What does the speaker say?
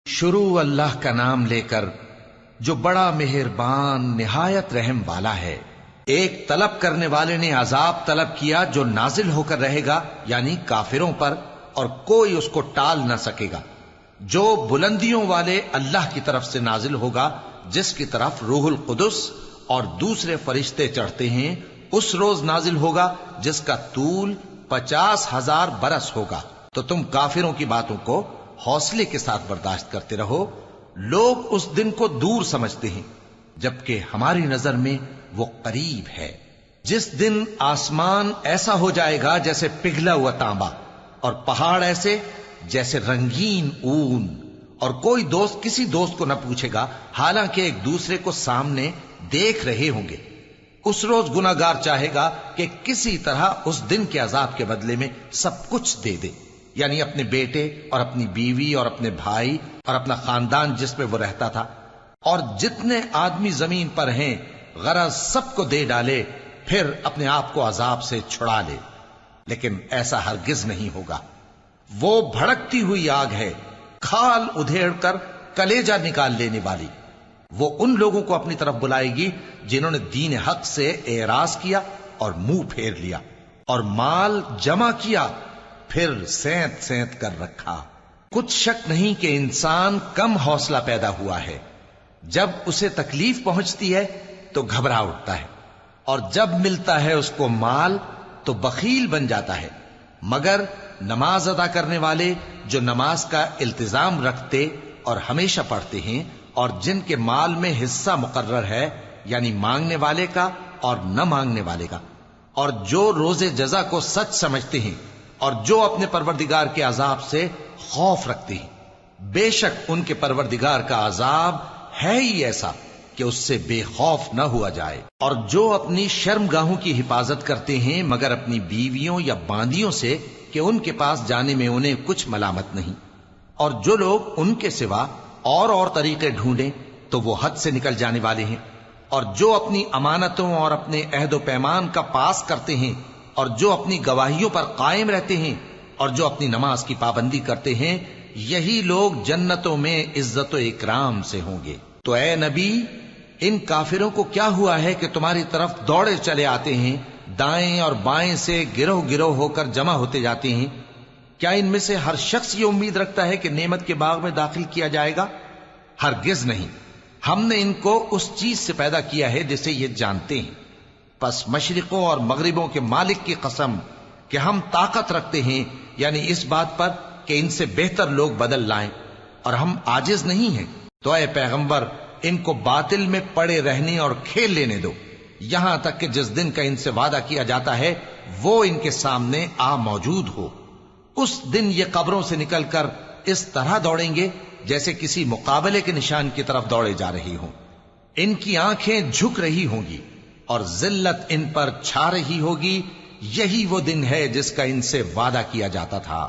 شروع اللہ کا نام لے کر جو بڑا مہربان نہایت رحم والا ہے۔ ایک طلب کرنے والے نے عذاب طلب کیا جو نازل ہو کر رہے گا، یعنی کافروں پر، اور کوئی اس کو ٹال نہ سکے گا۔ جو بلندیوں والے اللہ کی طرف سے نازل ہوگا، جس کی طرف روح القدس اور دوسرے فرشتے چڑھتے ہیں، اس روز نازل ہوگا جس کا طول 50,000 برس ہوگا۔ تو تم کافروں کی باتوں کو حوصلے کے ساتھ برداشت کرتے رہو۔ لوگ اس دن کو دور سمجھتے ہیں، جبکہ ہماری نظر میں وہ قریب ہے۔ جس دن آسمان ایسا ہو جائے گا جیسے پگھلا ہوا تانبا، اور پہاڑ ایسے جیسے رنگین اون، اور کوئی دوست کسی دوست کو نہ پوچھے گا، حالانکہ ایک دوسرے کو سامنے دیکھ رہے ہوں گے۔ اس روز گناہگار چاہے گا کہ کسی طرح اس دن کے عذاب کے بدلے میں سب کچھ دے دے، یعنی اپنے بیٹے اور اپنی بیوی اور اپنے بھائی اور اپنا خاندان جس میں وہ رہتا تھا، اور جتنے آدمی زمین پر ہیں، غرض سب کو دے ڈالے، پھر اپنے آپ کو عذاب سے چھڑا لے۔ لیکن ایسا ہرگز نہیں ہوگا۔ وہ بھڑکتی ہوئی آگ ہے، کھال ادھیڑ کر کلیجہ نکال لینے والی۔ وہ ان لوگوں کو اپنی طرف بلائے گی جنہوں نے دین حق سے اعراض کیا اور منہ پھیر لیا، اور مال جمع کیا پھر سینت سینت کر رکھا۔ کچھ شک نہیں کہ انسان کم حوصلہ پیدا ہوا ہے۔ جب اسے تکلیف پہنچتی ہے تو گھبرا اٹھتا ہے، اور جب ملتا ہے اس کو مال تو بخیل بن جاتا ہے۔ مگر نماز ادا کرنے والے جو نماز کا التزام رکھتے اور ہمیشہ پڑھتے ہیں، اور جن کے مال میں حصہ مقرر ہے، یعنی مانگنے والے کا اور نہ مانگنے والے کا، اور جو روز جزا کو سچ سمجھتے ہیں، اور جو اپنے پروردگار کے عذاب سے خوف رکھتے ہیں، بے شک ان کے پروردگار کا عذاب ہے ہی ایسا کہ اس سے بے خوف نہ ہوا جائے۔ اور جو اپنی شرمگاہوں کی حفاظت کرتے ہیں مگر اپنی بیویوں یا باندیوں سے کہ ان کے پاس جانے میں انہیں کچھ ملامت نہیں، اور جو لوگ ان کے سوا اور طریقے ڈھونڈیں تو وہ حد سے نکل جانے والے ہیں، اور جو اپنی امانتوں اور اپنے عہد و پیمان کا پاس کرتے ہیں، اور جو اپنی گواہیوں پر قائم رہتے ہیں، اور جو اپنی نماز کی پابندی کرتے ہیں، یہی لوگ جنتوں میں عزت و اکرام سے ہوں گے۔ تو اے نبی، ان کافروں کو کیا ہوا ہے کہ تمہاری طرف دوڑے چلے آتے ہیں، دائیں اور بائیں سے گروہ گروہ ہو کر جمع ہوتے جاتے ہیں؟ کیا ان میں سے ہر شخص یہ امید رکھتا ہے کہ نعمت کے باغ میں داخل کیا جائے گا؟ ہرگز نہیں۔ ہم نے ان کو اس چیز سے پیدا کیا ہے جسے یہ جانتے ہیں۔ پس مشرقوں اور مغربوں کے مالک کی قسم کہ ہم طاقت رکھتے ہیں، یعنی اس بات پر کہ ان سے بہتر لوگ بدل لائیں، اور ہم عاجز نہیں ہیں۔ تو اے پیغمبر، ان کو باطل میں پڑے رہنے اور کھیل لینے دو، یہاں تک کہ جس دن کا ان سے وعدہ کیا جاتا ہے وہ ان کے سامنے آ موجود ہو۔ اس دن یہ قبروں سے نکل کر اس طرح دوڑیں گے جیسے کسی مقابلے کے نشان کی طرف دوڑے جا رہی ہوں۔ ان کی آنکھیں جھک رہی ہوں گی اور ذلت ان پر چھا رہی ہوگی۔ یہی وہ دن ہے جس کا ان سے وعدہ کیا جاتا تھا۔